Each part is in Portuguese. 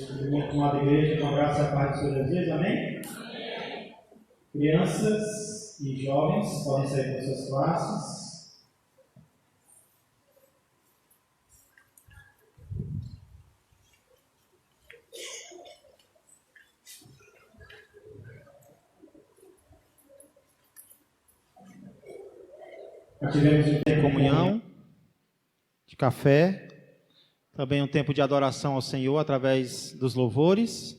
Cumprimento com a igreja, com a graça e a paz do Senhor Jesus, amém? Crianças e jovens podem sair das suas classes. Nós tivemos um tempo de comunhão, de café, também um tempo de adoração ao Senhor através dos louvores.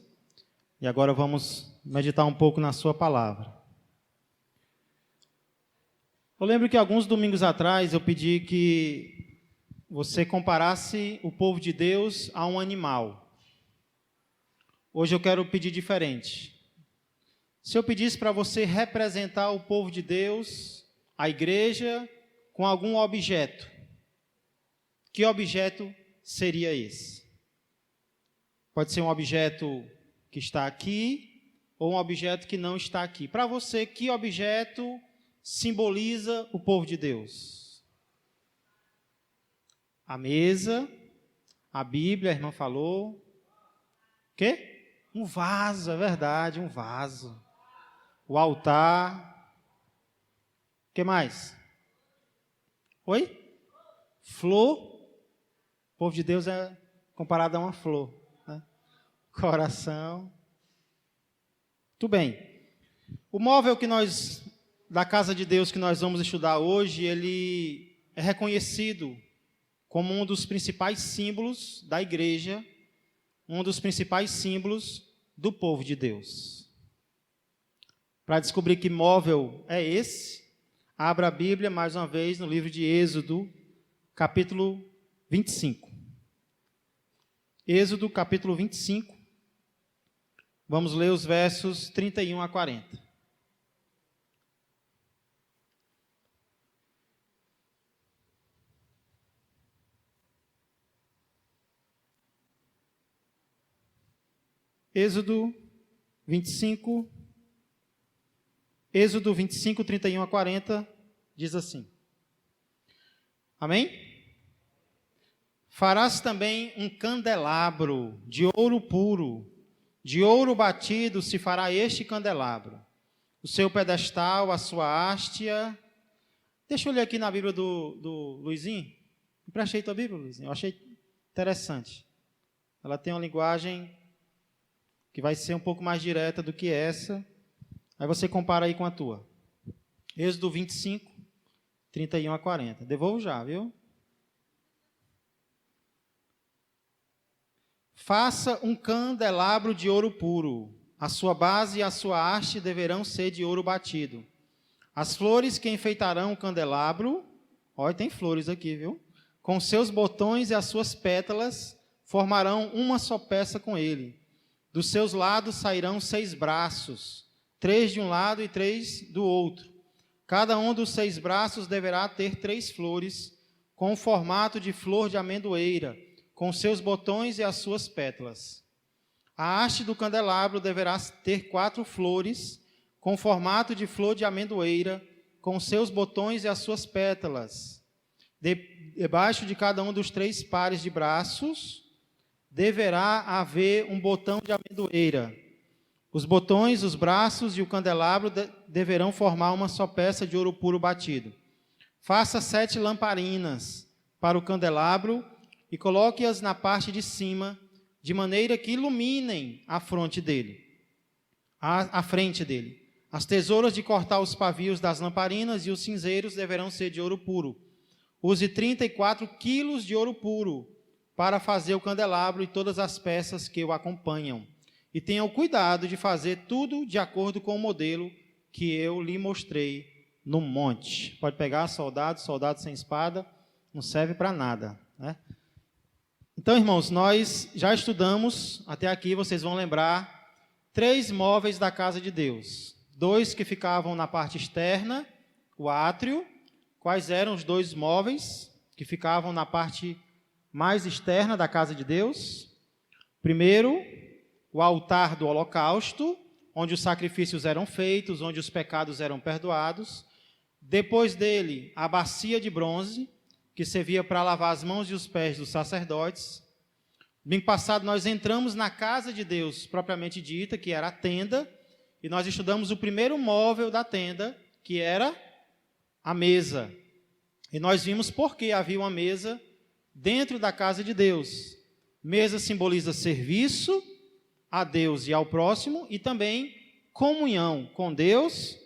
E agora vamos meditar um pouco na sua palavra. Eu lembro que alguns domingos atrás eu pedi que você comparasse o povo de Deus a um animal. Hoje eu quero pedir diferente. Se eu pedisse para você representar o povo de Deus, a igreja, com algum objeto, que objeto seria esse? Pode ser um objeto que está aqui ou um objeto que não está aqui. Para você, que objeto simboliza o povo de Deus? A mesa, a Bíblia, a irmã falou. O quê? Um vaso, é verdade, um vaso. O altar. O que mais? Oi? Flor. O povo de Deus é comparado a uma flor, né? Coração. Tudo bem. O móvel da casa de Deus que nós vamos estudar hoje, ele é reconhecido como um dos principais símbolos da igreja, um dos principais símbolos do povo de Deus. Para descobrir que móvel é esse, abra a Bíblia mais uma vez no livro de Êxodo, capítulo 25. Êxodo, capítulo 25. Vamos ler os versos 31 a 40. Êxodo 25, 31 a 40, diz assim. Amém? Farás também um candelabro de ouro puro, de ouro batido se fará este candelabro. O seu pedestal, a sua hastia. Deixa eu ler aqui na Bíblia do Luizinho. Emprestei tua Bíblia, Luizinho. Eu achei interessante. Ela tem uma linguagem que vai ser um pouco mais direta do que essa. Aí você compara aí com a tua. Êxodo 25, 31 a 40. Devolvo já, viu? Faça um candelabro de ouro puro. A sua base e a sua haste deverão ser de ouro batido. As flores que enfeitarão o candelabro, olha, tem flores aqui, viu? Com seus botões e as suas pétalas, formarão uma só peça com ele. Dos seus lados sairão 6 braços, 3 de um lado e 3 do outro. Cada um dos 6 braços deverá ter 3 flores, com o formato de flor de amendoeira, com seus botões e as suas pétalas. A haste do candelabro deverá ter 4 flores, com formato de flor de amendoeira, com seus botões e as suas pétalas. Debaixo de cada um dos 3 pares de braços, deverá haver um botão de amendoeira. Os botões, os braços e o candelabro deverão formar uma só peça de ouro puro batido. Faça 7 lamparinas para o candelabro e coloque-as na parte de cima, de maneira que iluminem a frente dele. As tesouras de cortar os pavios das lamparinas e os cinzeiros deverão ser de ouro puro. Use 34 quilos de ouro puro para fazer o candelabro e todas as peças que o acompanham. E tenha o cuidado de fazer tudo de acordo com o modelo que eu lhe mostrei no monte. Pode pegar soldado sem espada, não serve para nada, né? Então, irmãos, nós já estudamos, até aqui vocês vão lembrar, 3 móveis da casa de Deus. 2 que ficavam na parte externa, o átrio. Quais eram os 2 móveis que ficavam na parte mais externa da casa de Deus? Primeiro, o altar do holocausto, onde os sacrifícios eram feitos, onde os pecados eram perdoados. Depois dele, a bacia de bronze, que servia para lavar as mãos e os pés dos sacerdotes. Domingo passado nós entramos na casa de Deus, propriamente dita, que era a tenda, e nós estudamos o primeiro móvel da tenda, que era a mesa. E nós vimos por que havia uma mesa dentro da casa de Deus. Mesa simboliza serviço a Deus e ao próximo, e também comunhão com Deus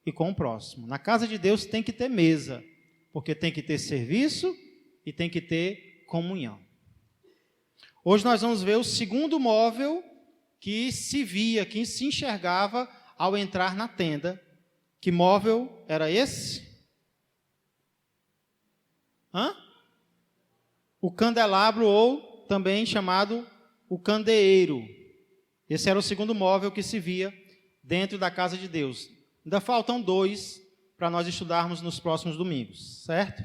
e com o próximo. Na casa de Deus tem que ter mesa, porque tem que ter serviço e tem que ter comunhão. Hoje nós vamos ver o segundo móvel que se via, que se enxergava ao entrar na tenda. Que móvel era esse? O candelabro, ou também chamado o candeeiro. Esse era o segundo móvel que se via dentro da casa de Deus. Ainda faltam 2 para nós estudarmos nos próximos domingos, certo?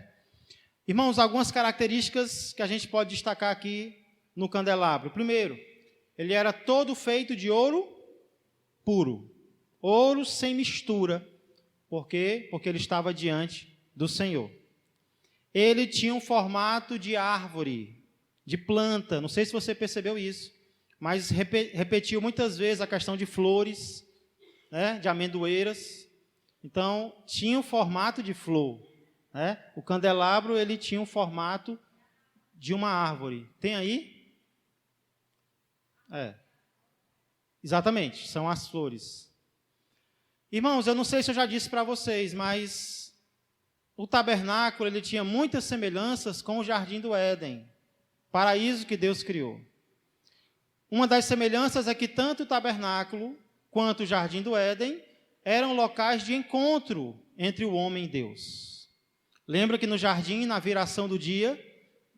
Irmãos, algumas características que a gente pode destacar aqui no candelabro. Primeiro, ele era todo feito de ouro puro. Ouro sem mistura. Por quê? Porque ele estava diante do Senhor. Ele tinha um formato de árvore, de planta. Não sei se você percebeu isso, mas repetiu muitas vezes a questão de flores, né, de amendoeiras. Então, tinha um formato de flor. Né? O candelabro, ele tinha um formato de uma árvore. Tem aí? Exatamente, são as flores. Irmãos, eu não sei se eu já disse para vocês, mas o tabernáculo, ele tinha muitas semelhanças com o Jardim do Éden, paraíso que Deus criou. Uma das semelhanças é que tanto o tabernáculo quanto o Jardim do Éden eram locais de encontro entre o homem e Deus. Lembra que no jardim, na viração do dia,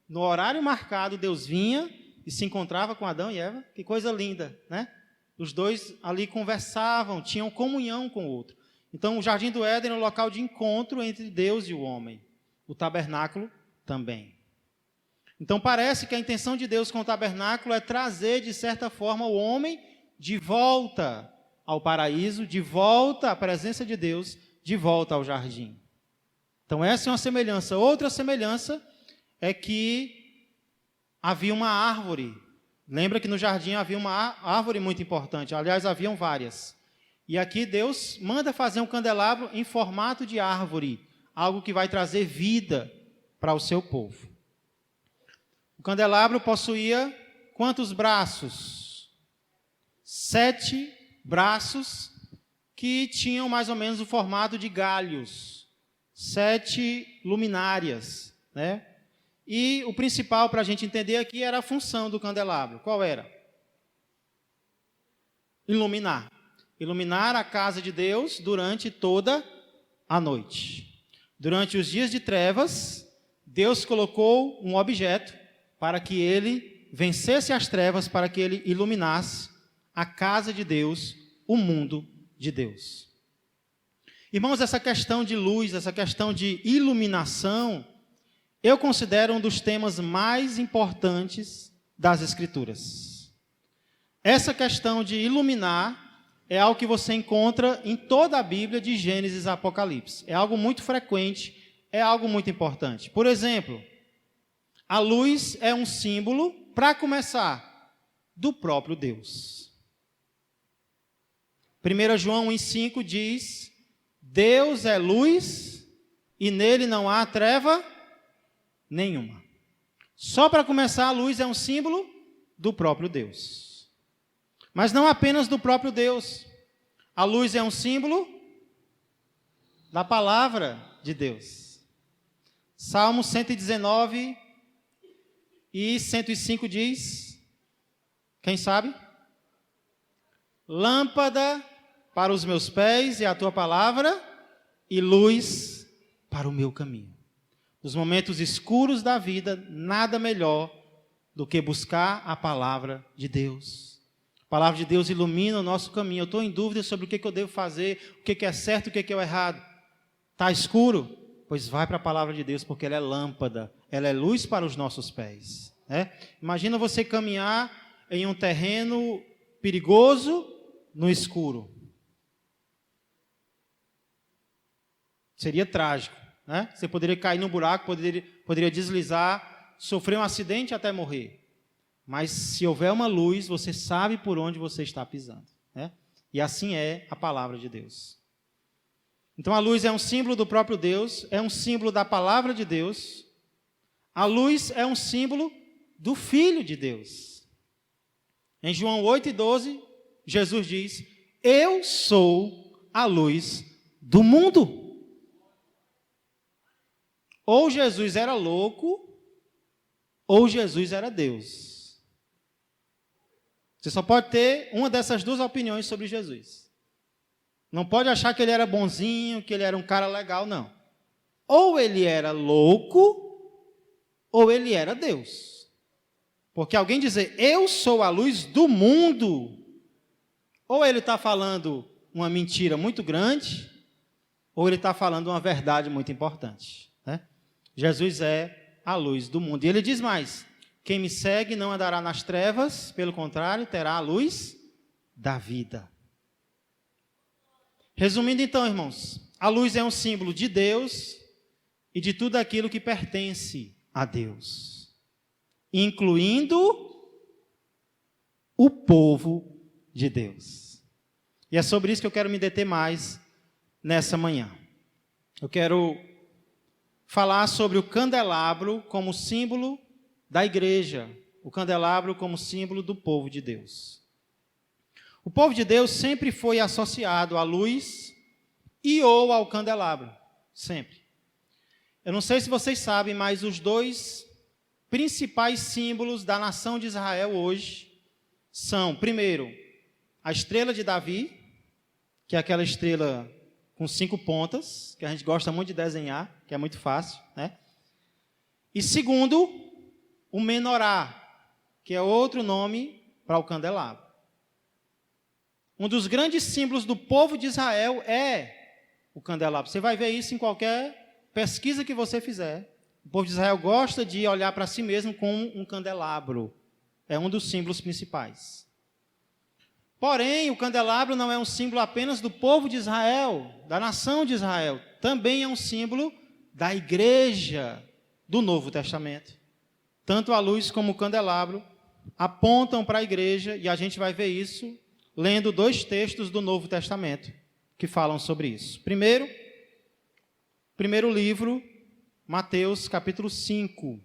no horário marcado, Deus vinha e se encontrava com Adão e Eva? Que coisa linda, né? Os dois ali conversavam, tinham comunhão com o outro. Então, o Jardim do Éden era um local de encontro entre Deus e o homem. O tabernáculo também. Então, parece que a intenção de Deus com o tabernáculo é trazer, de certa forma, o homem de volta ao paraíso, de volta à presença de Deus, de volta ao jardim. Então, essa é uma semelhança. Outra semelhança é que havia uma árvore. Lembra que no jardim havia uma árvore muito importante. Aliás, haviam várias. E aqui Deus manda fazer um candelabro em formato de árvore, algo que vai trazer vida para o seu povo. O candelabro possuía quantos braços? 7 braços que tinham mais ou menos o formato de galhos. 7 luminárias, né? E o principal para a gente entender aqui era a função do candelabro. Qual era? Iluminar. Iluminar a casa de Deus durante toda a noite. Durante os dias de trevas, Deus colocou um objeto para que ele vencesse as trevas, para que ele iluminasse a casa de Deus, o mundo de Deus. Irmãos, essa questão de luz, essa questão de iluminação, eu considero um dos temas mais importantes das Escrituras. Essa questão de iluminar é algo que você encontra em toda a Bíblia, de Gênesis a Apocalipse. É algo muito frequente, é algo muito importante. Por exemplo, a luz é um símbolo, para começar, do próprio Deus. 1 João 1,5 diz: Deus é luz e nele não há treva nenhuma. Só para começar, a luz é um símbolo do próprio Deus. Mas não apenas do próprio Deus. A luz é um símbolo da palavra de Deus. Salmo 119 e 105 diz, quem sabe? Lâmpada para os meus pés e a tua palavra, e luz para o meu caminho. Nos momentos escuros da vida, nada melhor do que buscar a palavra de Deus. A palavra de Deus ilumina o nosso caminho. Eu estou em dúvida sobre o que eu devo fazer, o que é certo, o que é errado. Está escuro? Pois vai para a palavra de Deus, porque ela é lâmpada, ela é luz para os nossos pés. Imagina você caminhar em um terreno perigoso no escuro. Seria trágico. Você poderia cair num buraco, poderia deslizar, sofrer um acidente até morrer. mas se houver uma luz, você sabe por onde você está pisando, né? E assim é a palavra de Deus. Então a luz é um símbolo do próprio Deus, é um símbolo da palavra de Deus. A luz é um símbolo do Filho de Deus. Em João 8:12, Jesus diz: eu sou a luz do mundo. Ou Jesus era louco, ou Jesus era Deus. Você só pode ter uma dessas duas opiniões sobre Jesus. Não pode achar que ele era bonzinho, que ele era um cara legal, não. Ou ele era louco, ou ele era Deus. Porque alguém dizer, eu sou a luz do mundo, ou ele está falando uma mentira muito grande, ou ele está falando uma verdade muito importante, né? Jesus é a luz do mundo. E ele diz mais, quem me segue não andará nas trevas, pelo contrário, terá a luz da vida. Resumindo então, irmãos, a luz é um símbolo de Deus e de tudo aquilo que pertence a Deus, incluindo o povo de Deus. E é sobre isso que eu quero me deter mais nessa manhã. Eu quero falar sobre o candelabro como símbolo da igreja, o candelabro como símbolo do povo de Deus. O povo de Deus sempre foi associado à luz e ou ao candelabro, sempre. Eu não sei se vocês sabem, mas os dois principais símbolos da nação de Israel hoje são, primeiro, a estrela de Davi, que é aquela estrela com 5 pontas, que a gente gosta muito de desenhar, que é muito fácil, né? E segundo, o menorá, que é outro nome para o candelabro. Um dos grandes símbolos do povo de Israel é o candelabro. Você vai ver isso em qualquer pesquisa que você fizer. O povo de Israel gosta de olhar para si mesmo com um candelabro. É um dos símbolos principais. Porém, o candelabro não é um símbolo apenas do povo de Israel, da nação de Israel. Também é um símbolo da igreja do Novo Testamento. Tanto a luz como o candelabro apontam para a igreja, e a gente vai ver isso lendo 2 textos do Novo Testamento que falam sobre isso. Primeiro livro, Mateus capítulo 5.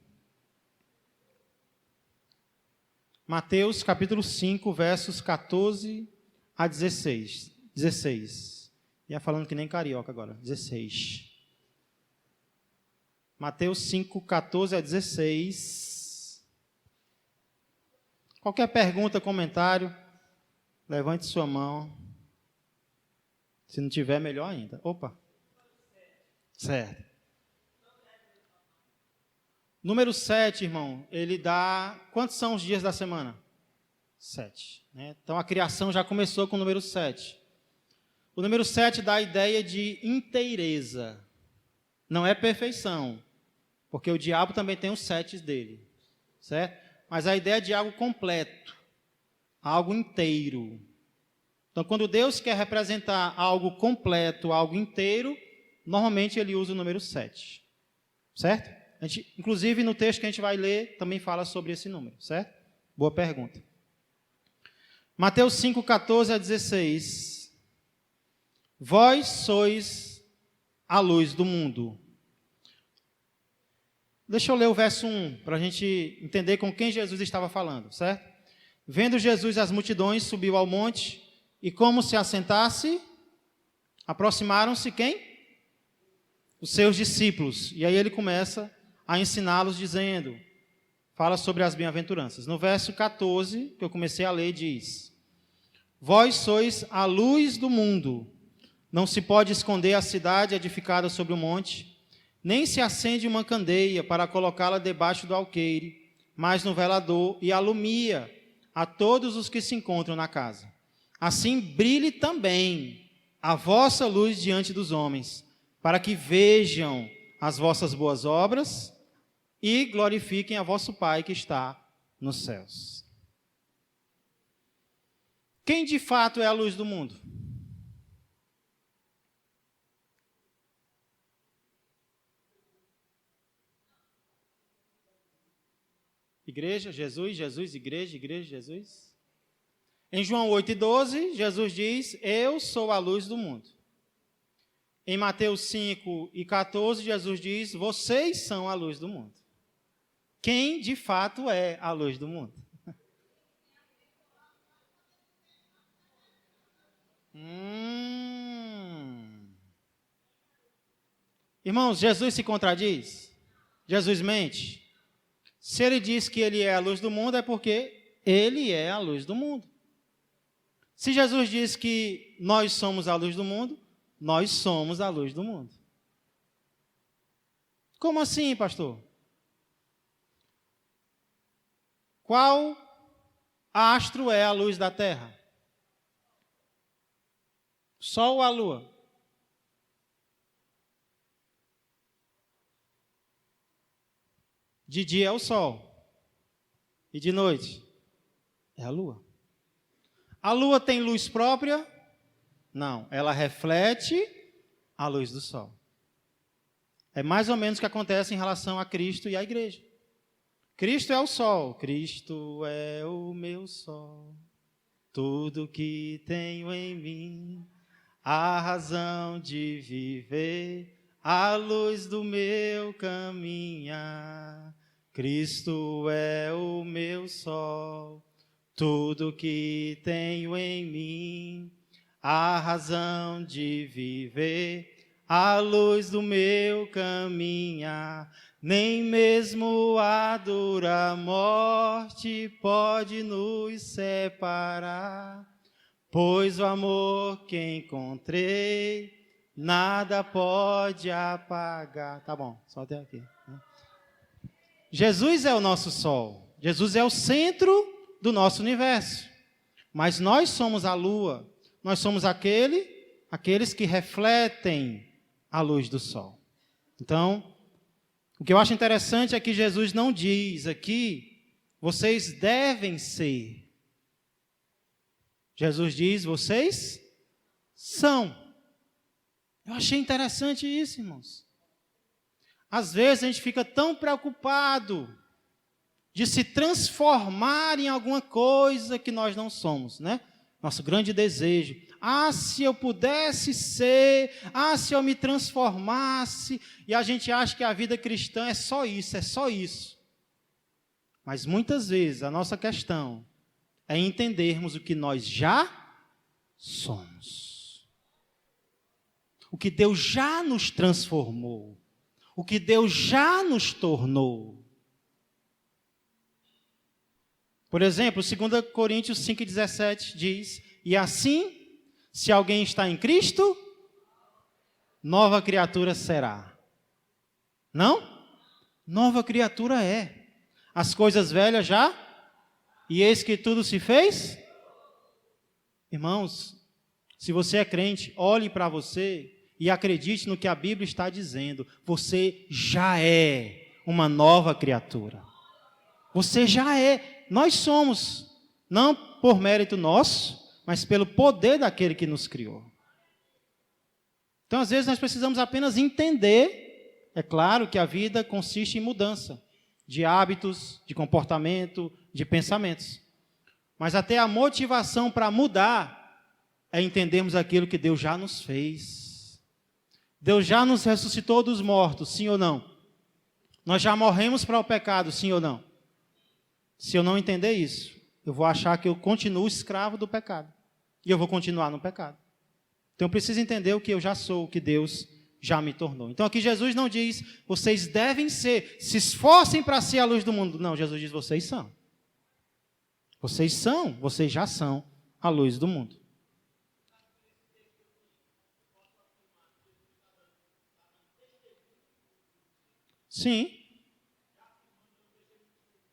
Mateus capítulo 5, versos 14 a 16. 16. Ia falando que nem carioca agora. 16. Mateus 5, 14 a 16. Qualquer pergunta, comentário, levante sua mão. Se não tiver, melhor ainda. Opa. Certo. Número 7, irmão, ele dá... Quantos são os dias da semana? 7. Né? Então, a criação já começou com o número 7. O número 7 dá a ideia de inteireza. Não é perfeição, porque o diabo também tem os 7 dele. Certo? Mas a ideia é de algo completo, algo inteiro. Então, quando Deus quer representar algo completo, algo inteiro, normalmente ele usa o número 7. Certo? Inclusive, no texto que a gente vai ler, também fala sobre esse número, certo? Boa pergunta. Mateus 5, 14 a 16. Vós sois a luz do mundo. Deixa eu ler o verso 1, para a gente entender com quem Jesus estava falando, certo? Vendo Jesus as multidões, subiu ao monte, e como se assentasse, aproximaram-se quem? Os seus discípulos. E aí ele começa a ensiná-los dizendo, fala sobre as bem-aventuranças. No verso 14, que eu comecei a ler, diz: vós sois a luz do mundo. Não se pode esconder a cidade edificada sobre o monte, nem se acende uma candeia para colocá-la debaixo do alqueire, mas no velador, e alumia a todos os que se encontram na casa. Assim brilhe também a vossa luz diante dos homens, para que vejam as vossas boas obras e glorifiquem a vosso Pai que está nos céus. Quem de fato é a luz do mundo? Igreja, Jesus, Jesus, igreja, igreja, Jesus. Em João 8:12, Jesus diz, eu sou a luz do mundo. Em Mateus 5:14, Jesus diz, vocês são a luz do mundo. Quem de fato é a luz do mundo? Irmãos, Jesus se contradiz? Jesus mente? Se ele diz que ele é a luz do mundo, é porque ele é a luz do mundo. Se Jesus diz que nós somos a luz do mundo, nós somos a luz do mundo. Como assim, pastor? Qual astro é a luz da terra? Sol ou a lua? De dia é o sol. E de noite é a lua. A lua tem luz própria? Não, ela reflete a luz do sol. É mais ou menos o que acontece em relação a Cristo e à igreja. Cristo é o sol. Cristo é o meu sol. Tudo que tenho em mim, a razão de viver, a luz do meu caminhar. Cristo é o meu sol. Tudo que tenho em mim, a razão de viver, a luz do meu caminhar. Nem mesmo a dura morte pode nos separar, pois o amor que encontrei, nada pode apagar. Tá bom, só até aqui. Jesus é o nosso sol. Jesus é o centro do nosso universo. Mas nós somos a lua. Nós somos aqueles que refletem a luz do sol. Então, o que eu acho interessante é que Jesus não diz aqui, vocês devem ser. Jesus diz, vocês são. Eu achei interessante isso, irmãos. Às vezes a gente fica tão preocupado de se transformar em alguma coisa que nós não somos, né? Nosso grande desejo. Ah, se eu pudesse ser, se eu me transformasse. E a gente acha que a vida cristã é só isso, é só isso. Mas muitas vezes a nossa questão é entendermos o que nós já somos. O que Deus já nos transformou. O que Deus já nos tornou. Por exemplo, 2 Coríntios 5,17 diz, e assim, se alguém está em Cristo, nova criatura será. Não? Nova criatura é. As coisas velhas já, e eis que tudo se fez. Irmãos, se você é crente, olhe para você e acredite no que a Bíblia está dizendo. Você já é uma nova criatura. Você já é. Nós somos, não por mérito nosso, mas pelo poder daquele que nos criou. Então, às vezes, nós precisamos apenas entender, é claro que a vida consiste em mudança, de hábitos, de comportamento, de pensamentos. Mas até a motivação para mudar é entendermos aquilo que Deus já nos fez. Deus já nos ressuscitou dos mortos, sim ou não? Nós já morremos para o pecado, sim ou não? Se eu não entender isso, eu vou achar que eu continuo escravo do pecado. E eu vou continuar no pecado. Então eu preciso entender o que eu já sou, o que Deus já me tornou. Então aqui Jesus não diz, vocês devem ser, se esforcem para ser a luz do mundo. Não, Jesus diz, vocês são. Vocês já são a luz do mundo. Sim.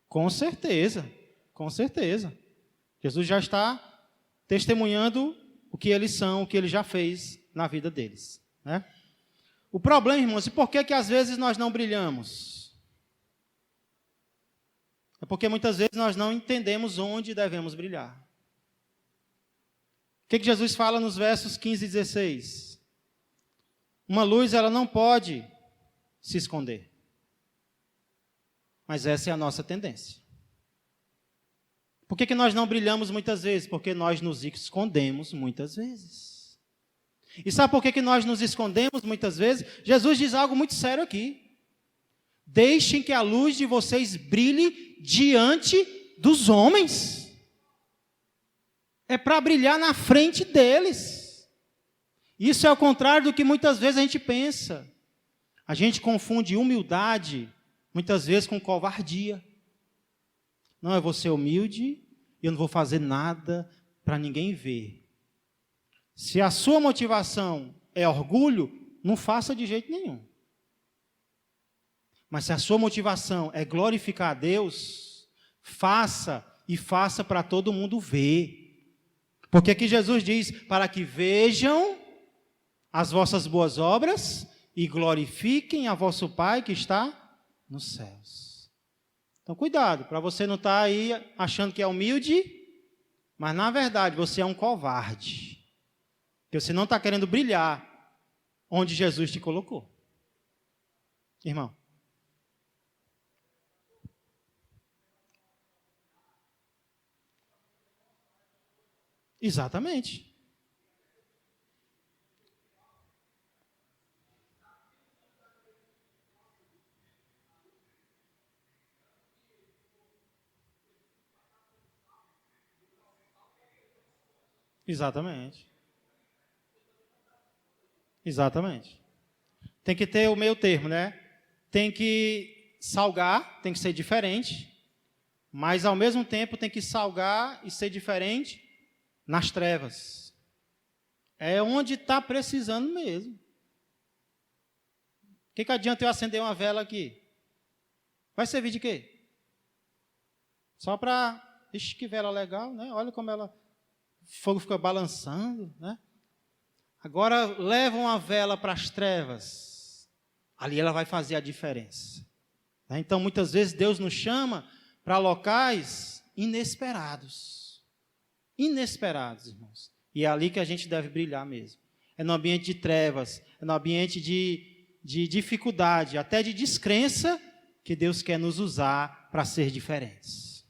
Com certeza, com certeza. Jesus já está testemunhando o que eles são, o que ele já fez na vida deles, né? O problema, irmãos, e por que às vezes nós não brilhamos? É porque muitas vezes nós não entendemos onde devemos brilhar. O que Jesus fala nos versos 15 e 16? Uma luz, ela não pode se esconder. Mas essa é a nossa tendência. Por que nós não brilhamos muitas vezes? Porque nós nos escondemos muitas vezes. E sabe por que nós nos escondemos muitas vezes? Jesus diz algo muito sério aqui. Deixem que a luz de vocês brilhe diante dos homens. É para brilhar na frente deles. Isso é ao contrário do que muitas vezes a gente pensa. A gente confunde humildade, muitas vezes, com covardia. Não, eu vou ser humilde e eu não vou fazer nada para ninguém ver. Se a sua motivação é orgulho, não faça de jeito nenhum. Mas se a sua motivação é glorificar a Deus, faça e faça para todo mundo ver. Porque aqui Jesus diz, para que vejam as vossas boas obras e glorifiquem a vosso Pai que está nos céus. Então, cuidado, para você não estar aí achando que é humilde, mas na verdade você é um covarde. Porque você não está querendo brilhar onde Jesus te colocou. Irmão. Exatamente. Exatamente. Exatamente. Tem que ter o meio termo, né? Tem que salgar, tem que ser diferente, mas ao mesmo tempo tem que salgar e ser diferente nas trevas. É onde está precisando mesmo. O que adianta eu acender uma vela aqui? Vai servir de quê? Só para... Ixi, que vela legal, né? Olha como ela... O fogo fica balançando, né? Agora leva uma vela para as trevas. Ali ela vai fazer a diferença. Então, muitas vezes, Deus nos chama para locais inesperados. Inesperados, irmãos. E é ali que a gente deve brilhar mesmo. É no ambiente de trevas, é no ambiente de dificuldade, até de descrença, que Deus quer nos usar para ser diferentes.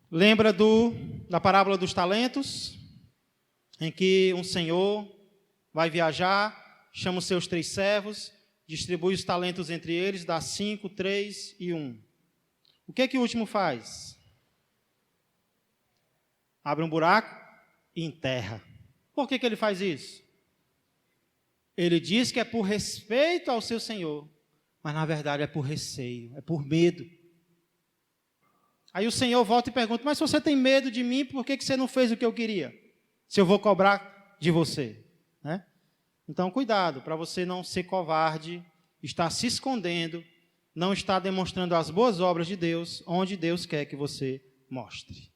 Lembra da parábola dos talentos? Em que um senhor vai viajar, chama os seus 3 servos, distribui os talentos entre eles, dá 5, 3 e 1. O que o último faz? Abre um buraco e enterra. Por que ele faz isso? Ele diz que é por respeito ao seu senhor, mas na verdade é por receio, é por medo. Aí o senhor volta e pergunta, mas se você tem medo de mim, por que você não fez o que eu queria? Se eu vou cobrar de você, né? Então, cuidado, para você não ser covarde, estar se escondendo, não estar demonstrando as boas obras de Deus, onde Deus quer que você mostre.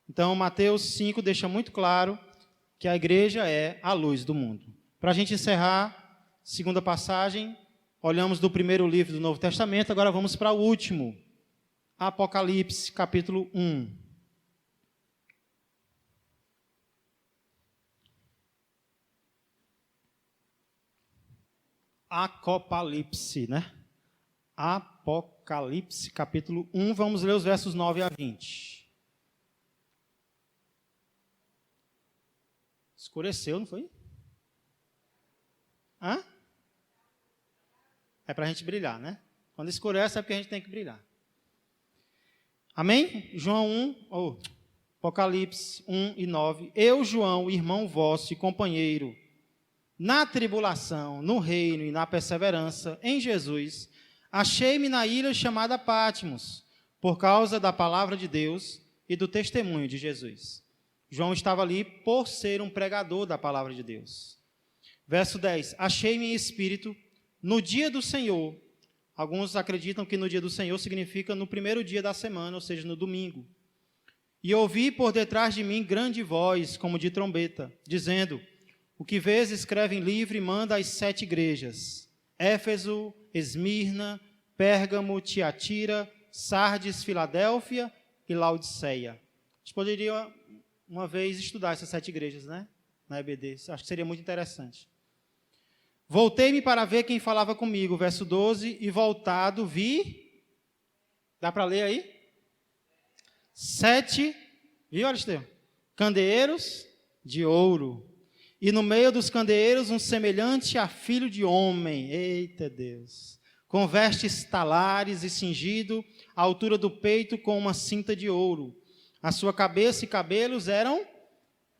Então, Mateus 5 deixa muito claro que a igreja é a luz do mundo. Para a gente encerrar, segunda passagem, olhamos do primeiro livro do Novo Testamento, agora vamos para o último, Apocalipse, capítulo 1. Apocalipse, né? Apocalipse, capítulo 1, vamos ler os versos 9 a 20. Escureceu, não foi? Hã? É para a gente brilhar, né? Quando escurece é porque a gente tem que brilhar. Amém? João 1, Apocalipse 1 e 9. Eu, João, irmão vosso e companheiro, na tribulação, no reino e na perseverança em Jesus, achei-me na ilha chamada Patmos, por causa da palavra de Deus e do testemunho de Jesus. João estava ali por ser um pregador da palavra de Deus. Verso 10. Achei-me em espírito no dia do Senhor. Alguns acreditam que no dia do Senhor significa no primeiro dia da semana, ou seja, no domingo. E ouvi por detrás de mim grande voz, como de trombeta, dizendo: o que vês, escreve em livro e manda às 7 igrejas: Éfeso, Esmirna, Pérgamo, Tiatira, Sardes, Filadélfia e Laodiceia. A gente poderia uma vez estudar essas 7 igrejas, né? Na EBD. Acho que seria muito interessante. Voltei-me para ver quem falava comigo, verso 12, e voltado vi Dá para ler aí? 7, viu, Aristeu? Candeeiros de ouro. E no meio dos candeeiros um semelhante a filho de homem. Eita Deus! Com vestes talares e cingido à altura do peito com uma cinta de ouro. A sua cabeça e cabelos eram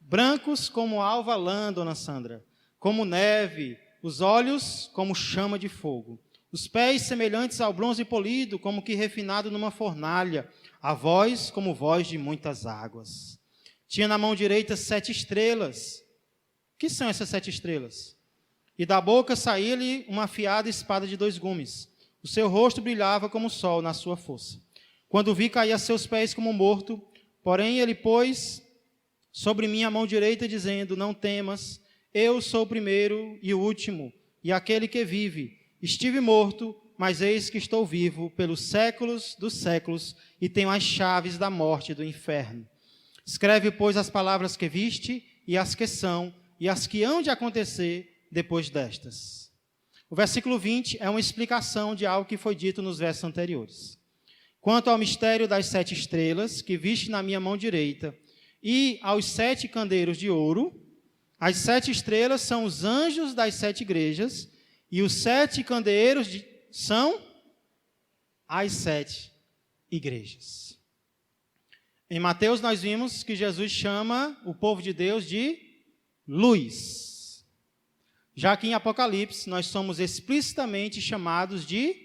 brancos como alva lã, dona Sandra, como neve, os olhos como chama de fogo. Os pés semelhantes ao bronze polido, como que refinado numa fornalha, a voz como voz de muitas águas. Tinha na mão direita 7 estrelas. O que são essas 7 estrelas? E da boca saía-lhe uma afiada espada de 2 gumes. O seu rosto brilhava como o sol na sua força. Quando vi, caí a seus pés como morto, porém ele pôs sobre mim a mão direita, dizendo, não temas, eu sou o primeiro e o último, e aquele que vive. Estive morto, mas eis que estou vivo pelos séculos dos séculos, e tenho as chaves da morte e do inferno. Escreve, pois, as palavras que viste, e as que são, e as que hão de acontecer depois destas. O versículo 20 é uma explicação de algo que foi dito nos versos anteriores. Quanto ao mistério das 7 estrelas, que viste na minha mão direita, e aos 7 candeeiros de ouro, as 7 estrelas são os anjos das 7 igrejas, e os 7 candeeiros são as 7 igrejas. Em Mateus nós vimos que Jesus chama o povo de Deus de luz. Já que em Apocalipse nós somos explicitamente chamados de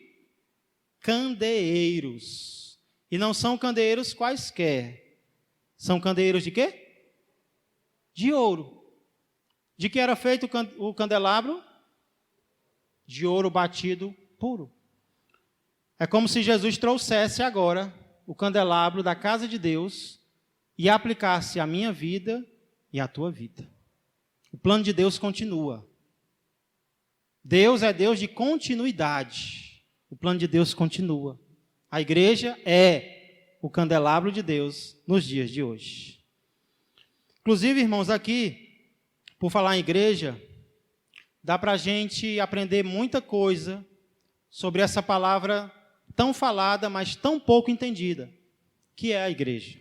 candeeiros. E não são candeeiros quaisquer. São candeeiros de quê? De ouro. De que era feito o candelabro? De ouro batido puro. É como se Jesus trouxesse agora o candelabro da casa de Deus e aplicasse à minha vida e à tua vida. O plano de Deus continua. Deus é Deus de continuidade. O plano de Deus continua. A igreja é o candelabro de Deus nos dias de hoje. Inclusive, irmãos, aqui, por falar em igreja, dá para a gente aprender muita coisa sobre essa palavra tão falada, mas tão pouco entendida, que é a igreja.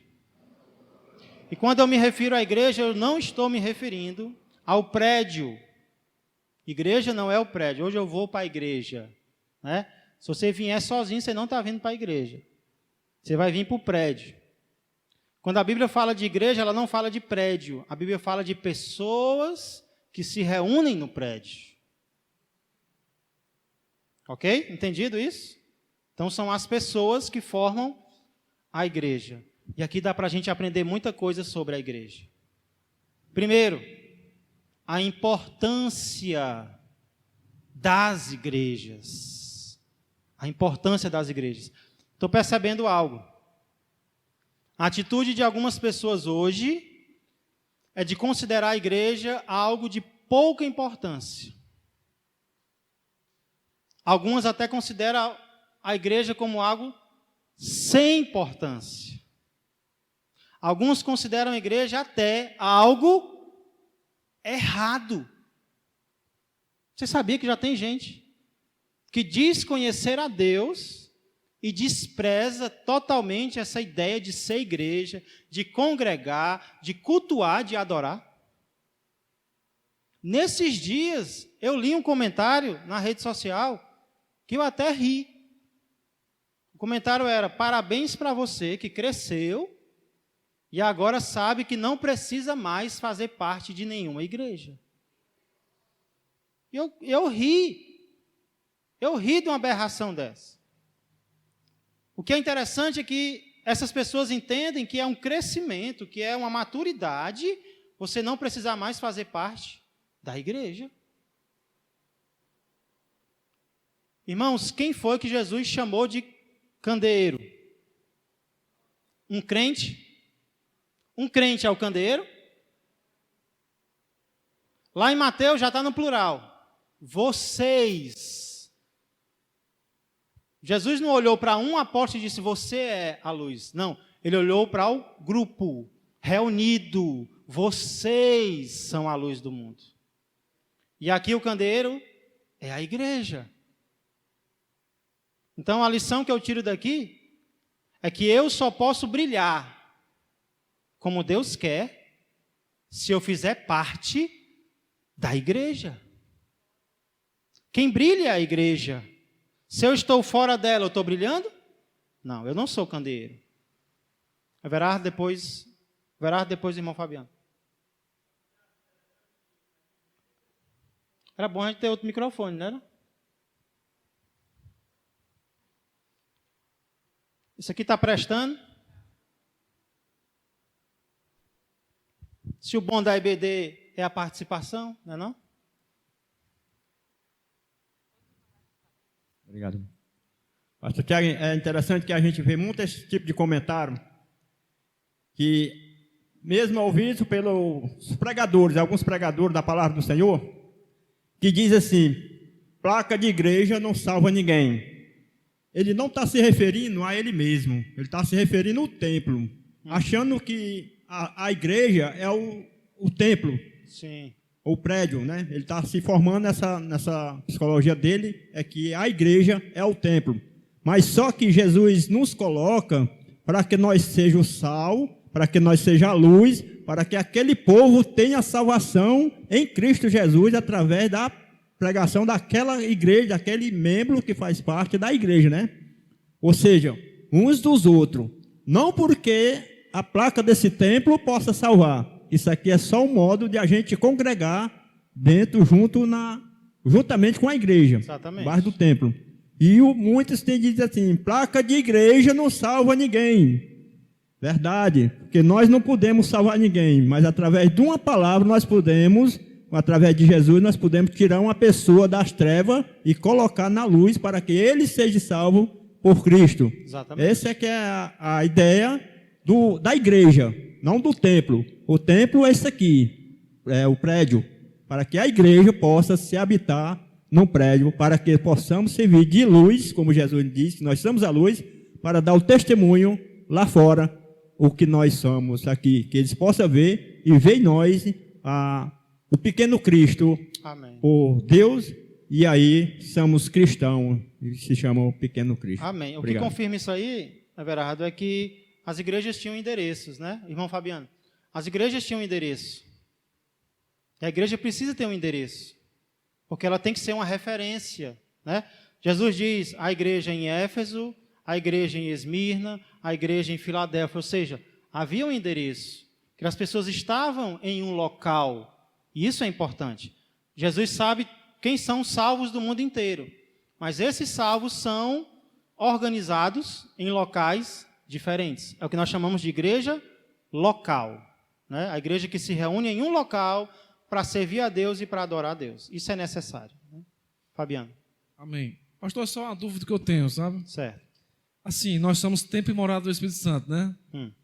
E quando eu me refiro à igreja, eu não estou me referindo ao prédio. Igreja não é o prédio. Hoje eu vou para a igreja, né? Se você vier sozinho, você não está vindo para a igreja. Você vai vir para o prédio. Quando a Bíblia fala de igreja, ela não fala de prédio. A Bíblia fala de pessoas que se reúnem no prédio. Ok? Entendido isso? Então, são as pessoas que formam a igreja. E aqui dá para a gente aprender muita coisa sobre a igreja. Primeiro, a importância das igrejas. A importância das igrejas. Estou percebendo algo. A atitude de algumas pessoas hoje é de considerar a igreja algo de pouca importância. Algumas até consideram a igreja como algo sem importância. Alguns consideram a igreja até algo errado. Você sabia que já tem gente que diz conhecer a Deus e despreza totalmente essa ideia de ser igreja, de congregar, de cultuar, de adorar? Nesses dias, eu li um comentário na rede social que eu até ri. O comentário era: parabéns para você que cresceu e agora sabe que não precisa mais fazer parte de nenhuma igreja. Eu ri de uma aberração dessa. O que é interessante é que essas pessoas entendem que é um crescimento, que é uma maturidade, você não precisar mais fazer parte da igreja. Irmãos, quem foi que Jesus chamou de candeeiro? Um crente? Um crente é o candeeiro? Lá em Mateus já está no plural. Vocês. Jesus não olhou para um apóstolo e disse, você é a luz. Não, ele olhou para o grupo reunido. Vocês são a luz do mundo. E aqui o candeeiro é a igreja. Então a lição que eu tiro daqui é que eu só posso brilhar como Deus quer se eu fizer parte da igreja. Quem brilha é a igreja. Se eu estou fora dela, eu estou brilhando? Não, eu não sou candeeiro. Verá depois, irmão Fabiano. Era bom a gente ter outro microfone, não era? Isso aqui está prestando? Se o bom da IBD é a participação, não é não? Obrigado. Pastor Tiago, é interessante que a gente vê muito esse tipo de comentário, que mesmo ouvido pelos pregadores, alguns pregadores da palavra do Senhor, que diz assim, placa de igreja não salva ninguém. Ele não está se referindo a ele mesmo, ele está se referindo ao templo, achando que a igreja é o templo. Sim. O prédio, né? Ele está se formando nessa psicologia dele, é que a igreja é o templo. Mas só que Jesus nos coloca para que nós sejamos o sal, para que nós sejamos a luz, para que aquele povo tenha salvação em Cristo Jesus através da pregação daquela igreja, daquele membro que faz parte da igreja, né? Ou seja, uns dos outros. Não porque a placa desse templo possa salvar. Isso aqui é só um modo de a gente congregar dentro, juntamente com a igreja. Exatamente. Embaixo do templo. E muitos têm dito assim, placa de igreja não salva ninguém. Verdade, porque nós não podemos salvar ninguém, mas através de uma palavra nós podemos, através de Jesus, nós podemos tirar uma pessoa das trevas e colocar na luz para que ele seja salvo por Cristo. Exatamente. Essa é que é a ideia da igreja, não do templo. O templo é esse aqui, é o prédio, para que a igreja possa se habitar num prédio, para que possamos servir de luz, como Jesus disse, nós somos a luz, para dar o testemunho lá fora, o que nós somos aqui, que eles possam ver e ver em nós o pequeno Cristo, Amém. O Deus, e aí somos cristãos, se chama o pequeno Cristo. Amém. Obrigado. O que confirma isso aí, Everardo, é que as igrejas tinham endereços, né? Irmão Fabiano, as igrejas tinham endereço. E a igreja precisa ter um endereço, porque ela tem que ser uma referência, né? Jesus diz a igreja em Éfeso, a igreja em Esmirna, a igreja em Filadélfia, ou seja, havia um endereço, que as pessoas estavam em um local, e isso é importante. Jesus sabe quem são os salvos do mundo inteiro, mas esses salvos são organizados em locais diferentes. É o que nós chamamos de igreja local, né? A igreja que se reúne em um local para servir a Deus e para adorar a Deus. Isso é necessário, né? Fabiano. Amém. Pastor, só uma dúvida que eu tenho, sabe? Certo. Assim, nós somos templo e morada do Espírito Santo, né?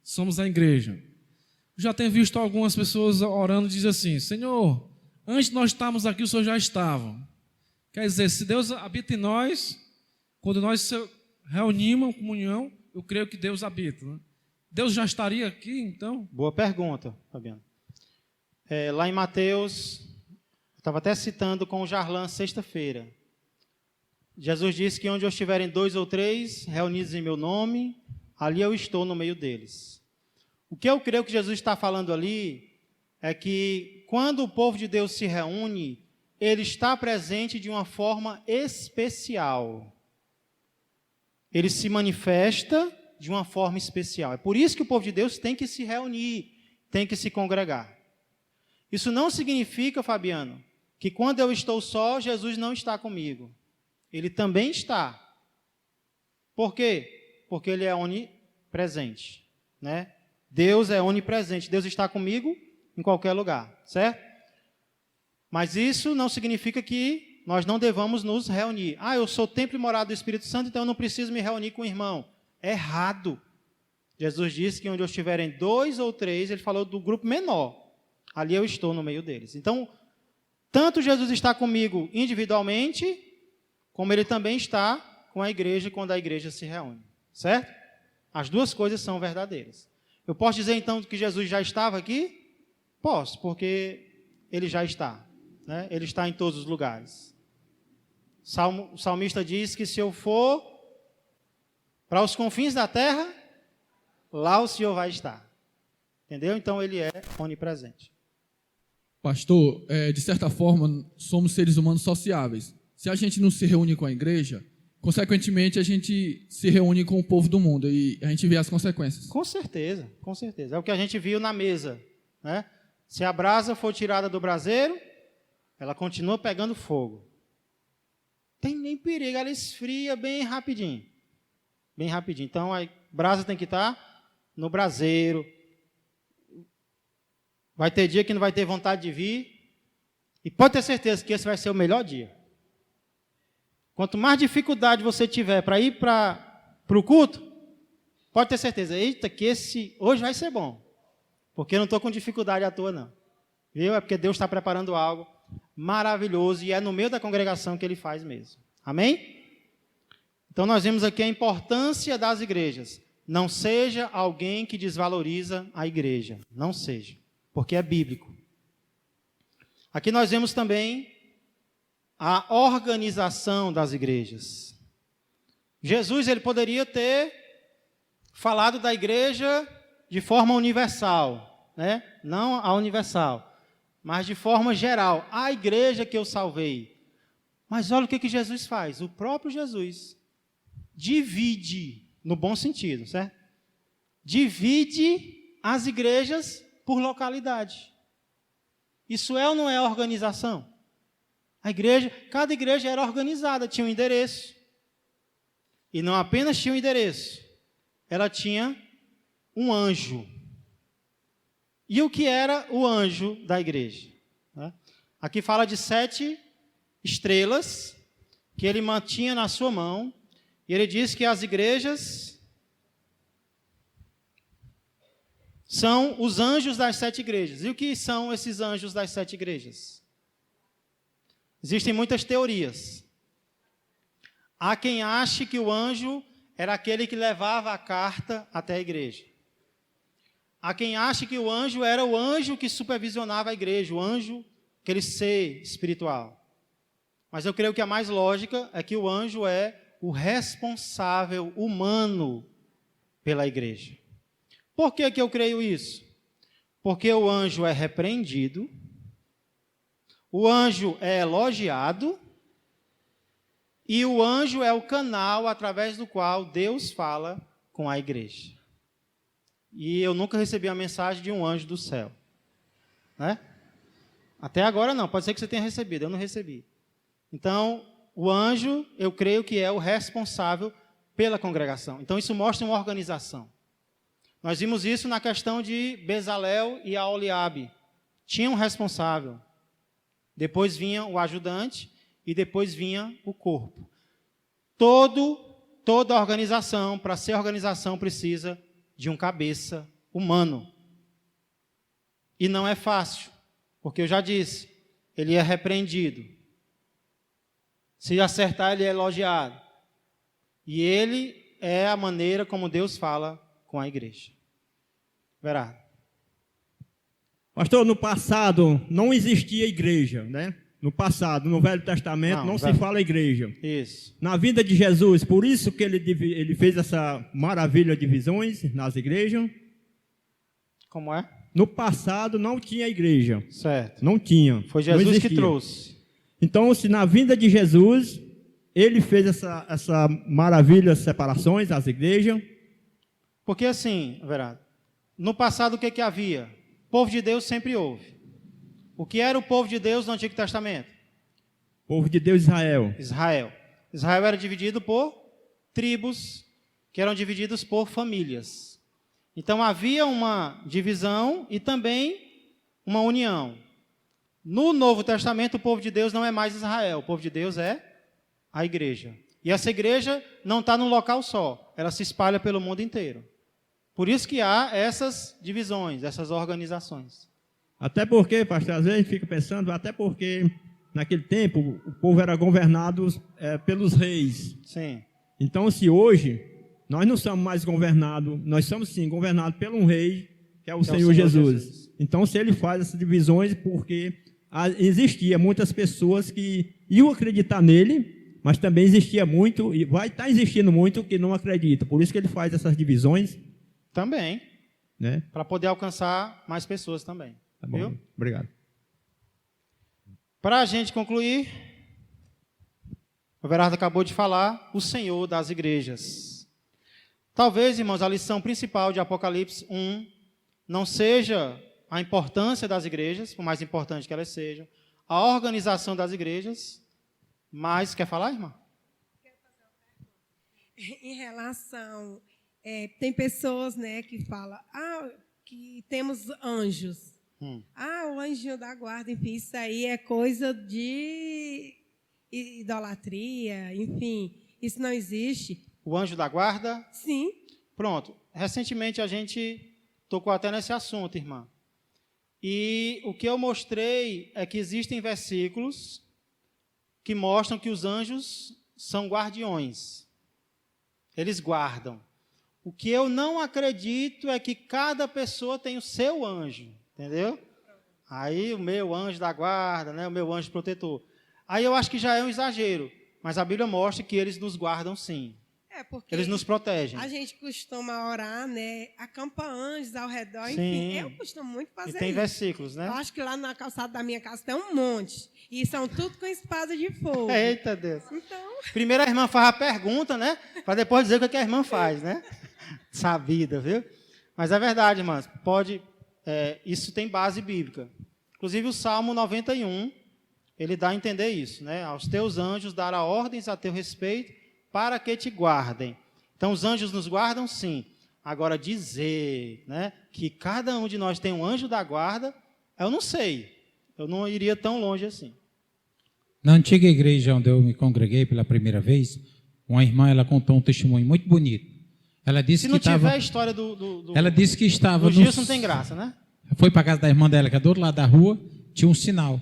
Somos a igreja. Já tenho visto algumas pessoas orando e dizem assim, Senhor, antes de nós estarmos aqui, o Senhor já estava. Quer dizer, se Deus habita em nós, quando nós se reunimos em comunhão, eu creio que Deus habita, né? Deus já estaria aqui, então? Boa pergunta, Fabiano. Lá em Mateus, eu estava até citando com o Jarlan sexta-feira. Jesus disse que onde eu estiverem 2 ou 3 reunidos em meu nome, ali eu estou no meio deles. O que eu creio que Jesus está falando ali é que quando o povo de Deus se reúne, ele está presente de uma forma especial. Ele se manifesta de uma forma especial. É por isso que o povo de Deus tem que se reunir, tem que se congregar. Isso não significa, Fabiano, que quando eu estou só, Jesus não está comigo. Ele também está. Por quê? Porque ele é onipresente, né? Deus é onipresente. Deus está comigo em qualquer lugar, certo? Mas isso não significa que nós não devamos nos reunir. Eu sou templo e morada do Espírito Santo, então eu não preciso me reunir com o irmão. Errado. Jesus disse que onde eu estiverem 2 ou 3, ele falou do grupo menor. Ali eu estou no meio deles. Então, tanto Jesus está comigo individualmente, como ele também está com a igreja quando a igreja se reúne. Certo? As duas coisas são verdadeiras. Eu posso dizer então que Jesus já estava aqui? Posso, porque ele já está, né? Ele está em todos os lugares. O salmista diz que se eu for para os confins da terra, lá o Senhor vai estar. Entendeu? Então, ele é onipresente. Pastor, de certa forma, somos seres humanos sociáveis. Se a gente não se reúne com a igreja, consequentemente, a gente se reúne com o povo do mundo e a gente vê as consequências. Com certeza, com certeza. É o que a gente viu na mesa, né? Se a brasa for tirada do braseiro, ela continua pegando fogo. Tem nem perigo, ela esfria bem rapidinho. Bem rapidinho. Então, a brasa tem que estar no braseiro. Vai ter dia que não vai ter vontade de vir. E pode ter certeza que esse vai ser o melhor dia. Quanto mais dificuldade você tiver para ir para o culto, pode ter certeza, eita, que hoje vai ser bom. Porque eu não estou com dificuldade à toa, não. Viu? É porque Deus está preparando algo maravilhoso e é no meio da congregação que Ele faz mesmo. Amém? Então, nós vemos aqui a importância das igrejas. Não seja alguém que desvaloriza a igreja. Não seja. Porque é bíblico. Aqui nós vemos também a organização das igrejas. Jesus, ele poderia ter falado da igreja de forma universal, né? Não a universal, mas de forma geral, a igreja que eu salvei. Mas olha o que Jesus faz, o próprio Jesus divide, no bom sentido, certo? Divide as igrejas por localidade. Isso é ou não é organização? Cada igreja era organizada, tinha um endereço. E não apenas tinha um endereço, ela tinha um anjo. E o que era o anjo da igreja? Aqui fala de 7 estrelas que ele mantinha na sua mão. E ele diz que as igrejas são os anjos das 7 igrejas. E o que são esses anjos das 7 igrejas? Existem muitas teorias. Há quem ache que o anjo era aquele que levava a carta até a igreja. Há quem ache que o anjo era o anjo que supervisionava a igreja, o anjo, aquele ser espiritual. Mas eu creio que a mais lógica é que o anjo é o responsável humano pela igreja. Por que eu creio isso? Porque o anjo é repreendido, o anjo é elogiado e o anjo é o canal através do qual Deus fala com a igreja. E eu nunca recebi a mensagem de um anjo do céu, né? Até agora não, pode ser que você tenha recebido, eu não recebi. Então, o anjo, eu creio que é o responsável pela congregação. Então, isso mostra uma organização. Nós vimos isso na questão de Bezalel e Aholiabe. Tinha um responsável. Depois vinha o ajudante e depois vinha o corpo. Toda organização, para ser organização, precisa de um cabeça humano. E não é fácil, porque eu já disse, ele é repreendido. Se acertar, ele é elogiado. E ele é a maneira como Deus fala com a igreja. Verá. Pastor, no passado não existia igreja, né? No passado, no Velho Testamento, não se fala igreja. Isso. Na vinda de Jesus, por isso que ele fez essa maravilha de divisões nas igrejas. Como é? No passado não tinha igreja. Certo. Não tinha. Foi Jesus que trouxe. Então, se na vinda de Jesus, ele fez essa maravilha de separações das igrejas. Porque assim, Verá, no passado o que havia? O povo de Deus sempre houve. O que era o povo de Deus no Antigo Testamento? Povo de Deus, Israel. Israel era dividido por tribos, que eram divididos por famílias. Então havia uma divisão e também uma união. No Novo Testamento, o povo de Deus não é mais Israel, o povo de Deus é a igreja. E essa igreja não está num local só, ela se espalha pelo mundo inteiro. Por isso que há essas divisões, essas organizações. Até porque, pastor, às vezes a gente fica pensando, até porque naquele tempo o povo era governado pelos reis. Sim. Então, se hoje nós não somos mais governados, nós somos sim governados por um rei, que é o Senhor Jesus. Então, se ele faz essas divisões, porque existia muitas pessoas que iam acreditar nele, mas também existia muito, e vai estar existindo muito, que não acredita. Por isso que ele faz essas divisões. Também. Né? Para poder alcançar mais pessoas também. Tá bom. Viu? Obrigado. Para a gente concluir, o Everardo acabou de falar, o Senhor das igrejas. Talvez, irmãos, a lição principal de Apocalipse 1 não seja a importância das igrejas, por mais importante que elas sejam, a organização das igrejas, mas, quer falar, irmã? Em relação, tem pessoas, né, que falam, que temos anjos. O anjinho da guarda, enfim, isso aí é coisa de idolatria, enfim, isso não existe. O anjo da guarda? Sim. Pronto. Recentemente a gente tocou até nesse assunto, irmã. E o que eu mostrei é que existem versículos que mostram que os anjos são guardiões. Eles guardam. O que eu não acredito é que cada pessoa tem o seu anjo, entendeu? Aí o meu anjo da guarda, né, o meu anjo protetor. Aí eu acho que já é um exagero, mas a Bíblia mostra que eles nos guardam sim. Porque eles nos protegem. a gente costuma orar, né, acampa anjos ao redor, Sim. enfim, eu costumo muito fazer isso. E tem versículos, né? Eu acho que lá na calçada da minha casa tem um monte, e são tudo com espada de fogo. Eita Deus. Então, Primeiro a irmã faz a pergunta, né? Para depois dizer o que a irmã faz, né? Sabida, viu? Mas é verdade, irmãs. Isso tem base bíblica. Inclusive o Salmo 91, ele dá a entender isso, né? Aos teus anjos dará ordens a teu respeito para que te guardem. Então os anjos nos guardam, sim. Agora dizer, né, que cada um de nós tem um anjo da guarda, eu não sei. Eu não iria tão longe assim. Na antiga igreja onde eu me congreguei pela primeira vez, uma irmã ela contou um testemunho muito bonito. Ela disse Se que não estava. tiver a história Ela disse que estava. do Gilson, não tem graça, né? Foi para a casa da irmã dela, que é do outro lado da rua, tinha um sinal.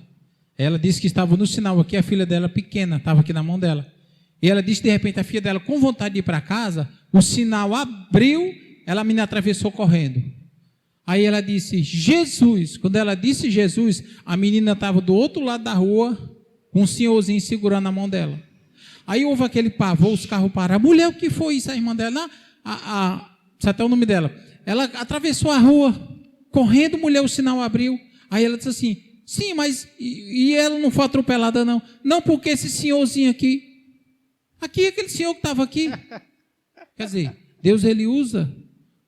Ela disse que estava no sinal aqui, a filha dela pequena, estava aqui na mão dela. E ela disse, de repente, a filha dela, com vontade de ir para casa, o sinal abriu, a menina atravessou correndo. Aí ela disse, Jesus. Quando ela disse Jesus, a menina estava do outro lado da rua, com um senhorzinho segurando a mão dela. Aí houve aquele pavor, os carros pararam. Mulher, o que foi isso? A irmã dela, sabe até o nome dela. Ela atravessou a rua, correndo, mulher, o sinal abriu. Aí ela disse assim, sim, mas e ela não foi atropelada, não? Não, porque esse senhorzinho aqui, aquele senhor que estava aqui. Quer dizer, Deus ele usa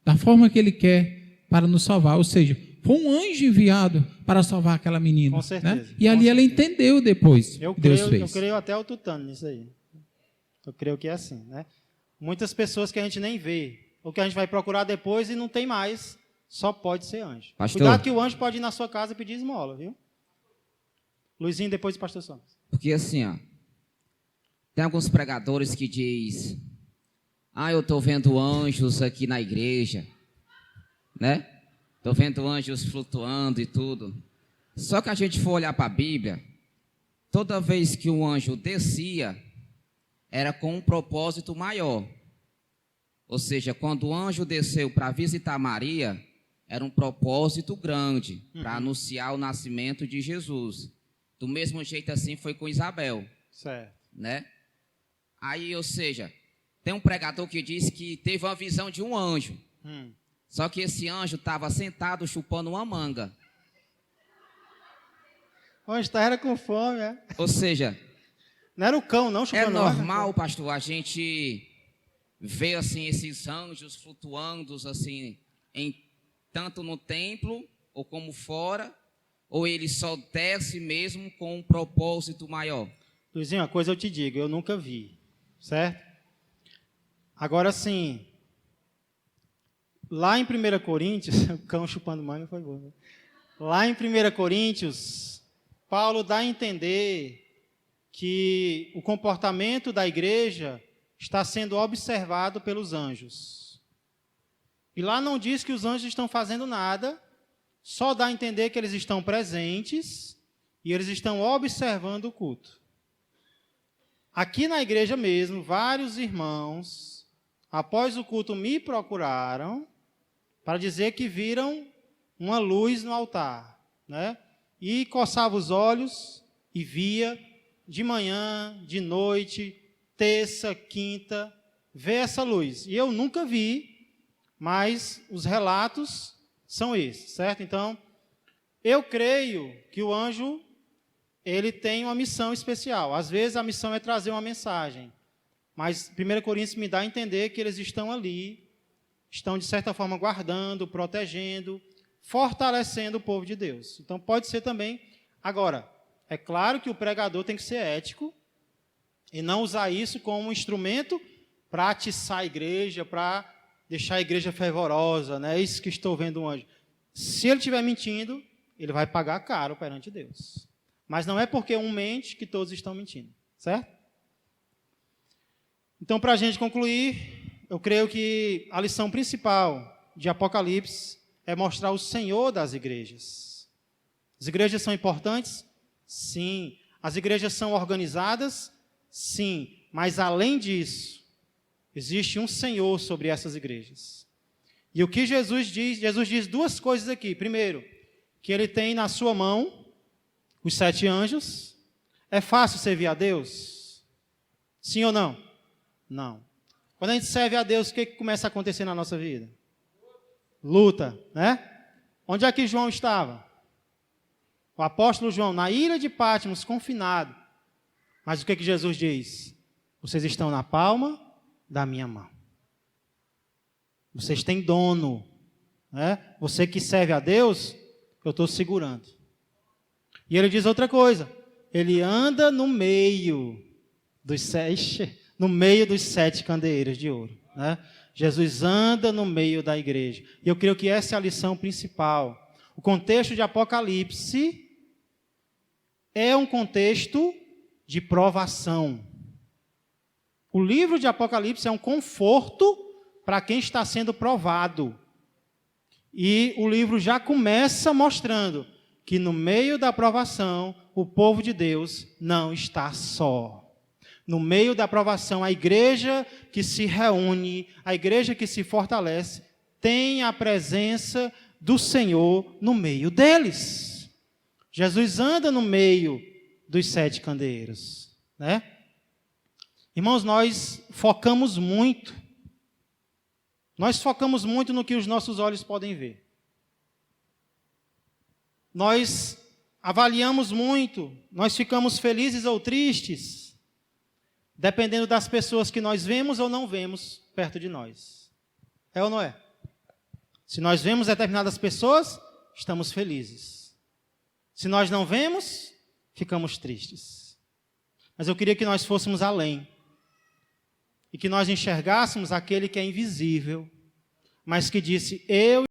da forma que ele quer para nos salvar. Ou seja, foi um anjo enviado para salvar aquela menina. Com certeza. Né? E ali ela entendeu depois. Deus fez. Eu creio até o tutano nisso aí. Eu creio que é assim, né? Muitas pessoas que a gente nem vê, ou que a gente vai procurar depois e não tem mais, só pode ser anjo. Pastor. Cuidado que o anjo pode ir na sua casa e pedir esmola, viu? Luizinho, depois do pastor Sombras. Porque assim, tem alguns pregadores que diz, eu estou vendo anjos aqui na igreja, né? Estou vendo anjos flutuando e tudo. Só que a gente for olhar para a Bíblia, toda vez que um anjo descia, era com um propósito maior. Ou seja, quando o anjo desceu para visitar Maria, era um propósito grande, para anunciar o nascimento de Jesus. Do mesmo jeito assim foi com Isabel. Certo. Né? Aí, ou seja, tem um pregador que diz que teve uma visão de um anjo. Só que esse anjo estava sentado chupando uma manga. O anjo era com fome, é? Ou seja, Não era o cão, não, chupando normal, pastor, a gente ver assim esses anjos flutuando assim, tanto no templo ou como fora, ou ele só desce mesmo com um propósito maior? Luizinho, uma coisa eu te digo, eu nunca vi, certo? Agora sim, lá em 1 Coríntios, o cão chupando manga foi bom, né? Lá em 1 Coríntios, Paulo dá a entender que o comportamento da igreja está sendo observado pelos anjos. E lá não diz que os anjos estão fazendo nada, só dá a entender que eles estão presentes e eles estão observando o culto. Aqui na igreja mesmo, vários irmãos, após o culto, me procuraram para dizer que viram uma luz no altar, né? E coçava os olhos e via de manhã, de noite, terça, quinta, ver essa luz. E eu nunca vi, mas os relatos são esses, certo? Então, eu creio que o anjo, ele tem uma missão especial. Às vezes a missão é trazer uma mensagem, mas 1 Coríntios me dá a entender que eles estão ali, estão de certa forma guardando, protegendo, fortalecendo o povo de Deus. Então pode ser também. Agora, é claro que o pregador tem que ser ético e não usar isso como um instrumento para atiçar a igreja, para deixar a igreja fervorosa, né? É isso que estou vendo um anjo. Se ele estiver mentindo, ele vai pagar caro perante Deus. Mas não é porque um mente que todos estão mentindo, certo? Então, para a gente concluir, eu creio que a lição principal de Apocalipse é mostrar o Senhor das igrejas. As igrejas são importantes? Sim. As igrejas são organizadas? Sim. Mas, além disso, existe um Senhor sobre essas igrejas. E o que Jesus diz? Jesus diz duas coisas aqui. Primeiro, que ele tem na sua mão os 7 anjos. É fácil servir a Deus? Sim ou não? Não. Quando a gente serve a Deus, o que começa a acontecer na nossa vida? Luta, né? Onde é que João estava? O apóstolo João, na ilha de Patmos, confinado. Mas o que Jesus diz? Vocês estão na palma da minha mão. Vocês têm dono, né? Você que serve a Deus, eu estou segurando. E ele diz outra coisa. Ele anda no meio dos 7 candeeiros de ouro, né? Jesus anda no meio da igreja. E eu creio que essa é a lição principal. O contexto de Apocalipse é um contexto de provação. O livro de Apocalipse é um conforto para quem está sendo provado. E o livro já começa mostrando que no meio da provação, o povo de Deus não está só. No meio da provação, a igreja que se reúne, a igreja que se fortalece, tem a presença do Senhor no meio deles. Jesus anda no meio dos 7 candeeiros, né? Irmãos, nós focamos muito no que os nossos olhos podem ver. Nós avaliamos muito, nós ficamos felizes ou tristes, dependendo das pessoas que nós vemos ou não vemos perto de nós. É ou não é? Se nós vemos determinadas pessoas, estamos felizes. Se nós não vemos, ficamos tristes. Mas eu queria que nós fôssemos além. E que nós enxergássemos aquele que é invisível, mas que disse, eu